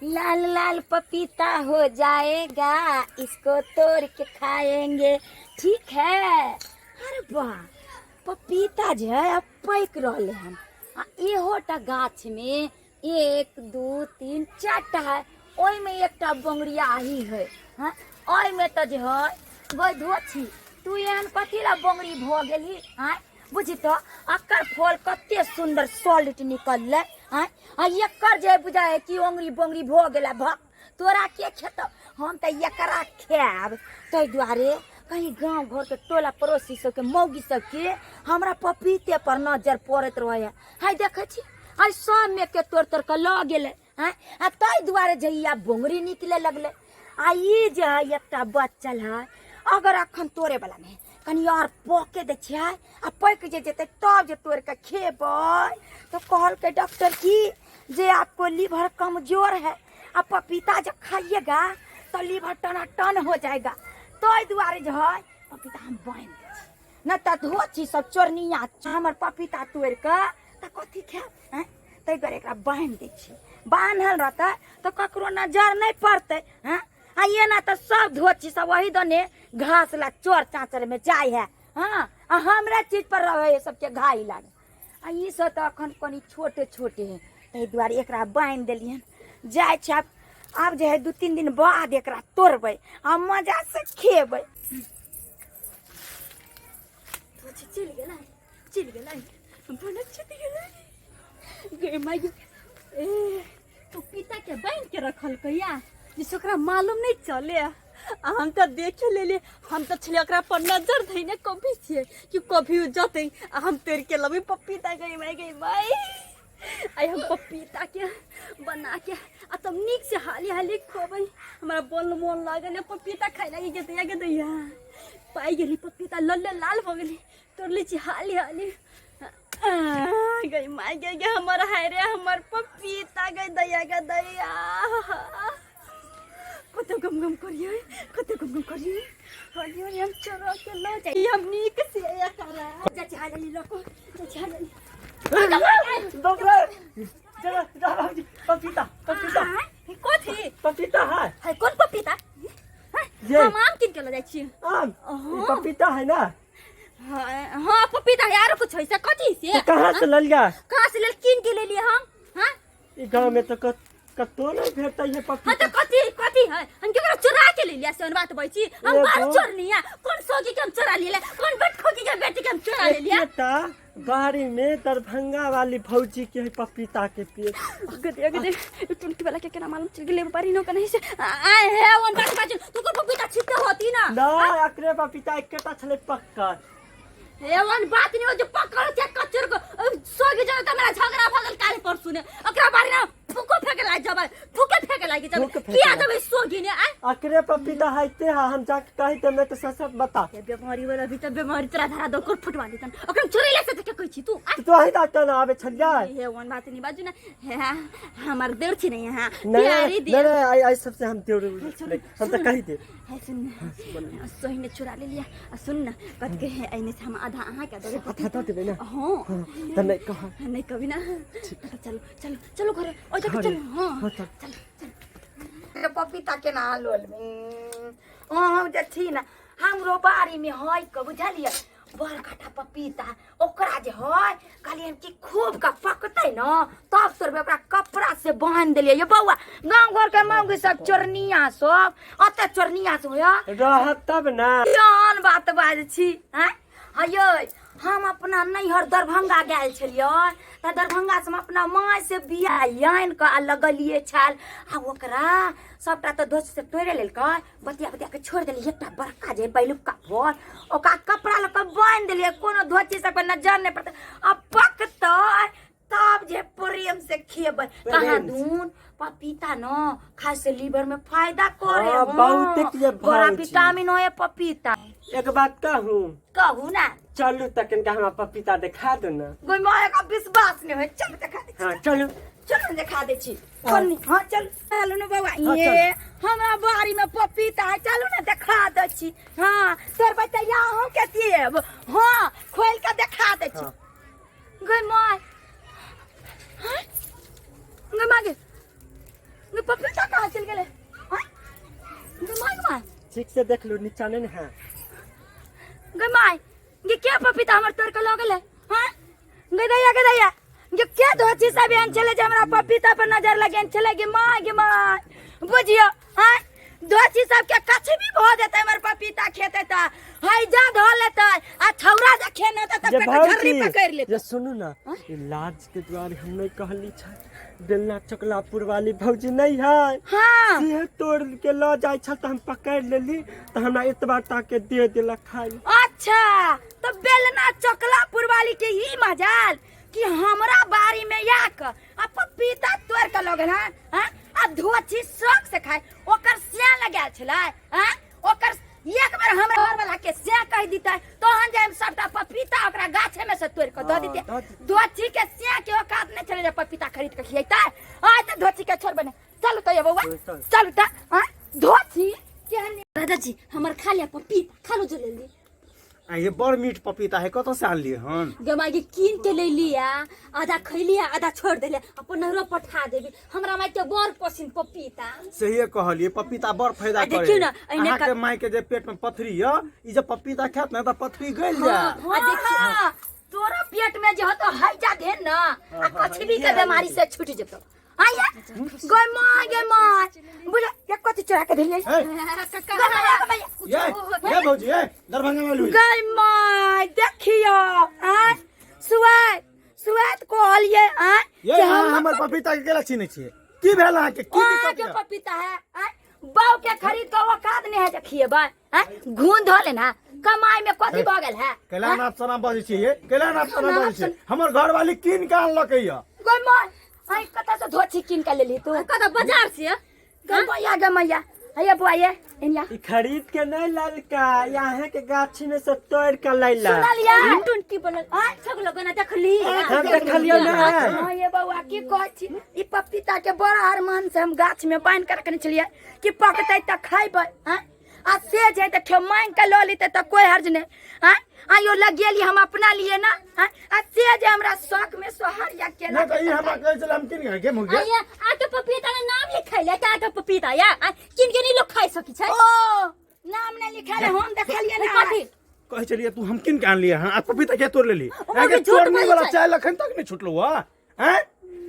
लाल लाल पपीता हो जाएगा, इसको तोड़ के खाएंगे, ठीक है। अरे वाह, पपीता जो है अब पैक रहले हम। एहोटा गाछ में 1 2 3 4टा है, ओई में एकटा बंगड़िया ही है। हाँ, ओई में तो जो है गधो छी तू एहन कथी ला बंगड़ी भ गेली। हाँ, बुझी तो अकर फल कते सुंदर सॉलिड निकलले। हाँ, एकर जे बुझाए कि ओंगरी बोंगरी भ गेला भक तोरा के खेत, हम तो एकरा खाएब। तै दुआरे कहीं गांव घर के टोला पड़ोसी सबके मौगी सबके हमरा पपीते पर नजर पड़त रहे। हाय देखे छी आई सब में के तोड़ तोड़ के ल गेले। हाँ, तै दुआरे जहिया बोंगरी निकले लगले। आ ई जे है एकटा बच्चल है, अगर अखन तोड़े वाला में कनी और पके दे छियै आ पक जे जेते तब जे तोड़ के खेबै तो कहल के डॉक्टर की जे आपको लीवर कमजोर है, आप पपीता जब खाइएगा तो लीवर टनाटन हो जाएगा। तो दुआरे जो है पपीता हम बांध दे न त धोची सब चोरनिया हमर पपीता तोड़ के त कथी खाएब। तै दुआरे एकरा बांध दे छी, बांधल रहते तो ककरो नजर नहीं पड़ते। हाँ, आ ये ना तो सब धोची सब वही दने घास ला चोर चाचर में जाय है। हाँ, हमरा चीज पर रहे सबके घाई लागे। आ ई सब तो अखन कनी छोटे छोटे है, तै दुआरे एकरा बांध देलियन। जाय छै अब जे है 2 3 दिन बाद एकरा तोड़बै आ मजा से खेबै। तो चल गेलै बोलत चल गेलै गे माय गे। पपीता के बांध के रखल कहिया जिस ओकरा मालूम नहीं चले। हम तो देखे ले हम तो छले ओकरा पर नजर धइने कभी छिए कि कभी जते हम तोड़ के लबे पपीता गई भाई आई हम पपीता के बना के आ तब निक से हाली हाली खोबै। हमरा बोल मन लागल पपीता खाइ लागी के दैया पाई गेली पपीता लल्ले लाल भ गेली तोड़ ली छी हाली हाली। गई माय गे हमर हाय रे हमर पपीता गई दैया कतो गम गम करिए हरियर हम चोरा के लो जाई हम नीक से या करा जा चाले लको जा चाले दोगरा चलो बाबूजी पपीता कोथी पपीता है कौन पपीता ये हम आम किन के ल जाई छी आम ये पपीता है ना। हां पपीता यार कुछ है से कथी से कहाँ से लल गया, कहां से ले किन के ले लिए हम। हां, ये गांव में तो कतो नहीं भेटता ये हां पपीता। तो कथी है हम केकरा चुरा के ले लिया से बात बची हम बाहर चोरनिया कौन सोगी के हम चुरा ले कौन बटखोगी के बेटी के हम चुरा ले लिया। बाड़ी में दरभंगा वाली भौजी के है पपीता के पेड़। गदे टुनकी वाला के केना मालूम चल गेले बारी नो कहीं से आए है वन बात तू को पपीता छिपते होती ना ना अकरे पपीता एकटा छले पक्का हे वन बात नहीं हो जो पकड़ के कचर को सोगी जब त मेरा झगड़ा भगल काल परसु ने ओकरा बारी ना फुको फेके लाग जब फुके फेके लागी जब किया जब सोगी ने अकरे पपीता हैते हम जाके कहि त मैं तो सच बता ये बीमारी वाला भी त बीमारी तोरा धरा दो कोट फुटवा देतन ओकरा चोरी ले से कह छी तू तो ही डॉक्टर ना आवे छल जाए। हे वन बात नहीं बाजू ना हे हमर देर छी नहीं हां नहीं प्यारी दे नहीं आई सबसे हम तेरे हम तो कहि दे है सुन सोही ने चुरा ले लिया सुन ना कत के है आइने से हम आधा आहा का दे था देबे ना। हां त नहीं कहा नहीं कभी ना चलो घर ओ जा चल हां चल पपीता के ना लोल में हम जे छी ना हमरो बाड़ी में है क बुझलिए बड़ खटा पपीता ओकरा जे है कहलिए कि खूब का पकते न तब तोरबे ओकरा कपड़ा से बांध देलिए। ये बौआ गांव घर के मौगी सब चोरनिया सब अते चोरनिया सब होया रहत तब ना यान बात बाज छी। हैं हयो हम अपना नैहर दरभंगा गेल छलिए त दरभंगा से हम अपना माँ से बिया आइन के लगलिए छाल आ ओकरा सबटा तो दोस्त से तोड़े लेलकै बतिया के छोड़ देलिए एकटा बड़का जे बैलुका भर ओकरा कपड़ा ल के बांध देलिए कोनो धोची से नजर नहीं पड़ते। अब पकतै तब जे प्रेम से खेबै कहाँ दून पपीता न खाए से लीवर में फायदा करे बहुत ये बड़ा विटामिन है पपीता। एक बात कहू ना चलू तकन का हम पपीता दिखा दो ना कोई माया का विश्वास नहीं है चल दिखा दे। हां चलू चलो दिखा दे छी कोनी हां चल चलो ना बाबा ये हमरा बाड़ी में पपीता है चलो ना दिखा दे छी। हां तोर बच्चा यहाँ के देब हां खोल के दिखा दे छी। गई माय हां गई मागे ये पपीता कहाँ चल गेले? हाँ? गमाई ठीक से देख लो, नीचा नहीं है। गमाई ये क्या पपीता हमर तोड़ के लो गेले? हाँ? गदैया ये क्या धोची सब एन चले जे हमरा पपीता पर नजर लगे चले गमाई बुझियो। हाँ? धोची सब के कछ भी भो देते हमर पपीता खेते ता हई जा धो लेते आ छौरा जे खेने त जे झर्री पकड़ लेते। ये सुनू ना, ये लाज के द्वारे हम नहीं कहली छ बेलना चकलापुर वाली भौजी नहीं है। हाँ ये तोड़ के लो जाय छ त हम पकड़ लेली त हमरा इतबा ता के दे देला खाई। अच्छा तो बेलना चकलापुर वाली के ही मजाल कि हमरा बारी में याक आ पपीता तोड़ के लोग ना हां आ धोची शौक से खाए ओकर सिया लगाल छलै हां ओकर एक बार हमरा घर वाला के सिया कह दीता तो हम जाय सबटा पपीता ओकरा गाछे में से तोड़ के दे दीते। धोची के सिया के औकात नहीं चले जे पपीता खरीद के खियैता। आज तो धोची के छोड़ बने चल तो ये बउवा चल त हां धोची के दादाजी हमर खा लिया पपीता खा लो जल्दी। ये बड़ मीठ पपीता है, कत से आनलिए हन? गमाई के कीन के ले लिया, आधा खैलिया आधा छोड़ देले, अपन नहरो पठा देबी। हमरा माई के बड़ पसंद पपीता। सही कहलिए, पपीता बड़ फायदा आ करे। देखियो ना, एने अहाँ के माई के जे पेट में पथरी है, ई जे पपीता खात ना त पथरी गइल जा। आ देखियो तोरा पेट में जो तो हई जा दे ना आ कछवी के बीमारी से छूट जतो। आया गय माय बुझा ये कथि चढ़ा के धइले ये भौजी ये दरभंगा में लुई गय माय देखियो आ सुआत कहलिए आ ये हमर पपीता के केला छीने छिए की भेल अहाँ के की दिक्कत के है? पपीता है आ बाव के खरीद के औकात नहीं है जे खिएबा आ घून धो लेना कमाई में कथि भ गेल है। केला नाप सना बजै छिए, केला नाप सना बजै छिए। हमर घर वाली कीन के आनलकै या। गय माय आई कता से धोची किन के लेली तू कदा बाजार से गय मैया हैया बुआ ये इनिया ई खरीद के नहीं ललका, यहाँ के गाछी में से तोड़ के लैला। सुना लिया टुंटी बनल आ सब लोग ना देखली। हम देखलियो ना। हां ये बउआ की कहै छी ई पपीता के बड़ा अरमान से हम गाछ में बांध कर रखने छलिए कि पकतै त खाइबै। हां आ से जे त खे मांग के ल लीते त कोई हर्ज नहीं। हां आयो लगेली हम अपना लिए ना। हां आ से जे हमरा शौक में सोहर या केला ना त ई हमरा कहै छल हम कीन के मुग गे। आया आटा पपीता का नाम लिखैले त आटा पपीता या किन के नहीं लोग खाई सकी छै। ओ नाम नहीं लिखल हम देखलिए ना कथि कहै छलिए तू हम कीन के आनलिए हां, आ पपीता के तोड़ लेली। ओकर आगे झूठ चोरनी बोलै वाला छै। चाय लखन तक नहीं छुटलो हुआ हैं?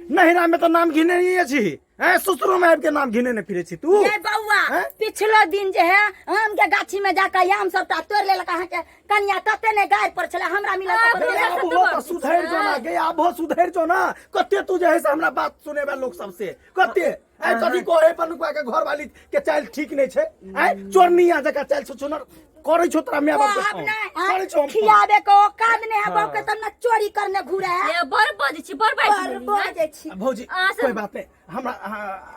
नहिरा में तो नाम घिने नहीं अछि हैं, ससुरो में आब के नाम घिने ने फिरे छी तू। ये बउआ हैं? पिछलो दिन जे है आम के गाछी में जाकर आम सबटा तोड़ लेलक अहाँ के कनिया तते ने गाय पर छले हमरा मिलल अब वो तो सुधर जो ना गे, अब वो सुधर जो ना। कते तू जे है से हमरा बात सुने बा लोग सबसे कते ए कथि कोहे पनुका के घर वाली के चाल ठीक नहीं छे। ए चोरनिया जका चाल सुनर करे छो तोरा मैं बाप करे छो। खियाबे को औकात ने है बाप के तब न चोरी करने घुरे है ये बर बजे छी बर बाई बजे छी। भौजी कोई बात नहीं, हमरा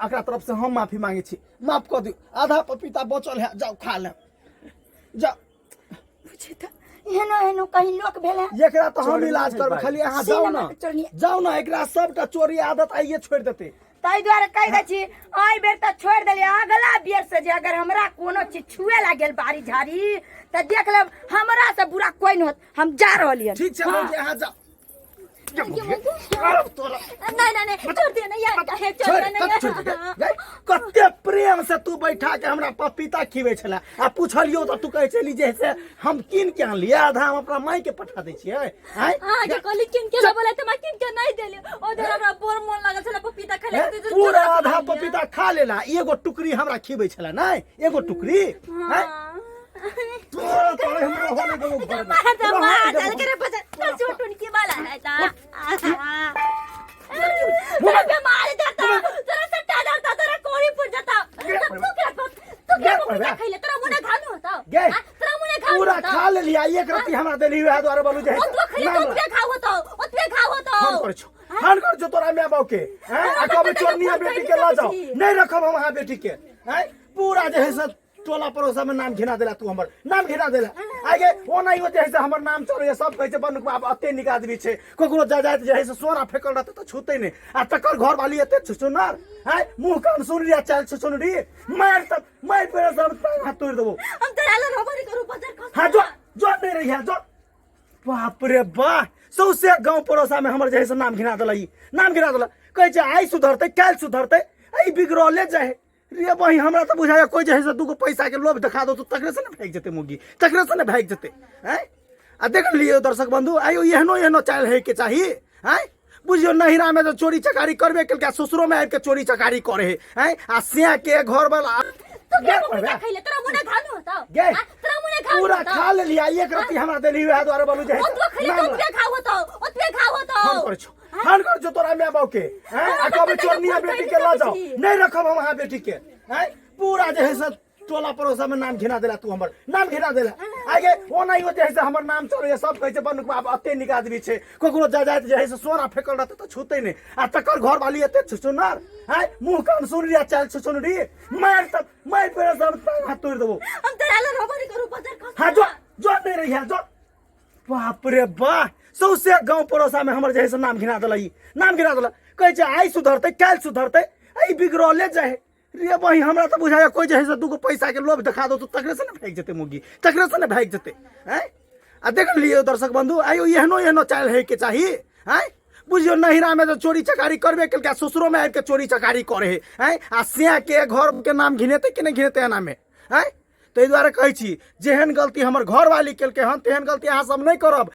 अकरा तरफ से हम माफी मांगे छी, माफ कर दियो। आधा पपीता बचल है, जाओ खा ले जाओ। पूछे त एहनो कहीं लोक भेले एकरा तो हम इलाज करब, खाली अहाँ जाओ ना एकरा सबटा चोरी आदत आइए छोड़ देते। ताई द्वारा कह दे छी आई बेर त छोड़ देले अगला बेर से जे अगर हमरा कोनो चीज छुए लागल बारी झाड़ी त देख लेब हमरा से बुरा कोई न होत। हम जा रहलिए ठीक छै भौजी अहाँ जाओ। नहीं छोड़ दे ना यार काहे छोड़ ना। कते प्रेम से तू बैठा के हमरा पपीता खिबै छला आ पूछलियो त तू कहै छली जे से हम कीन के आनलिए, आधा हम अपना माई के पठा दै छियै। हां जे कहली किन के बोले त मैं किन के नहीं देले ओधर हमरा बोर मन लागल छला पपीता खाले त पूरा आधा पपीता खा लेला, एगो टुकड़ी हमरा खिबै छला नै एगो टुकड़ी हैं। तोरे हमरा होने दो मार दे मार चल करे बचा छोटू की वाला है ता मुझे मार देता तेरा सट्टा डालता तेरा कोड़ी पुर जाता तू क्या खाइले तेरा मुंह घालू होता तेरा मुंह घालू पूरा खा ले लिया। एक रत्ती हमरा देली है द्वारा बोलू जे तू खाइले तो पे खाओ तो फोन कर छो फोन कर छो तोरा मैं बाऊ के हैं। आ कब चोरनिया बेटी के ला जाओ नहीं रखब हम वहां बेटी के हैं। पूरा जे है सब टोला पड़ोसा में नाम घिना देला, तू हमर नाम घिना देला। आगे ओ नहीं हो जे है से हमर नाम चोरे सब कहै छै बन बाप अते निक आदमी छै, ककरो जायदाद जे है से सोना फेकल रहते तो छूते नहीं। आ तकर घर वाली एते सुनार हैं मुंह कान सुन रिया चाल सुनरी मार तब मार पे सब हाथ तोड़ देबो। हम तेरा ला रोबरी करू बाजार का। हां जो नहीं रही है जो। बाप रे वाह, सौसे गांव पड़ोसा में हमर जे है से नाम घिना देला, ई नाम घिना देला। कहै छै आई सुधरते काल सुधरते आई बिगड़ले जाए रे भाई हमरा तो बुझाया कोई जे है से दूगो पैसा के लोभ दिखा दो तो तकरे से ना भाग जते मुगी तकरे से ना भाग जते हैं आ देख लियो दर्शक बंधु आयो एहनो चाल है के चाहिए हैं बुझियो नहिरा में तो चोरी चकारी करबे के ससुरो में आके चोरी चकारी करे हैं आ सिया के घर वाला तू क्या पपीता खइले तोरा मुने खानु होता गे तोरा मुने खानु पूरा खा ले लिया एक रति हमरा देली हुआ द्वारा बोलू जे ओ तू खइले तो ओतबे खाओ तो ओतबे खाओ तो फोन कर छो फोन कर जो तोरा मैं बाऊ के हैं आ कबे चोरनिया बेटी के ला जाओ नहीं रखब हम वहां बेटी के हैं पूरा जे है से टोला पड़ोसा में नाम घिना देला तू हमर नाम घिना देला आगे वो नहीं होते है से हमर नाम चोरे सब कहै छै बन बाप अते निक आदमी छै कोकरो जायदाद जे है से सोना फेकल रहत त छूते नहीं आ तकर घर वाली एते छुचुनार हैं मुंह कान सुन रिया चाल छुचुनरी मार पे सब हाथ तोड़ देबो हम तेरा ले रोबरी करू बाजार का हां जो नहीं रही है जो बाप रे वाह सौसे गांव पड़ोसा में हमर जे है से नाम घिना देला नाम घिना देला कहै छै आई सुधरते काल सुधरते आई बिगड़ले जाए रे भाई हमरा तो बुझाया कोई जे है से दूगो पैसा के लोभ दिखा दो तो तकरे से ना भाग जते मुगी तकरे से ना भाग जते हैं आ देख लियो दर्शक बंधु आयो एहनो चाल है के चाहिए हैं बुझियो नहिरा में तो चोरी चकारी करबे के ससुरो में आके चोरी चकारी करे हैं आ सिया के घर के नाम घिनेते कि नहीं घिनेते एना में हैं ताहि दुआरे कहै छी जेहन गलती हमर घर वाली केलकै हन तेहन गलती अहाँ सब नहीं करब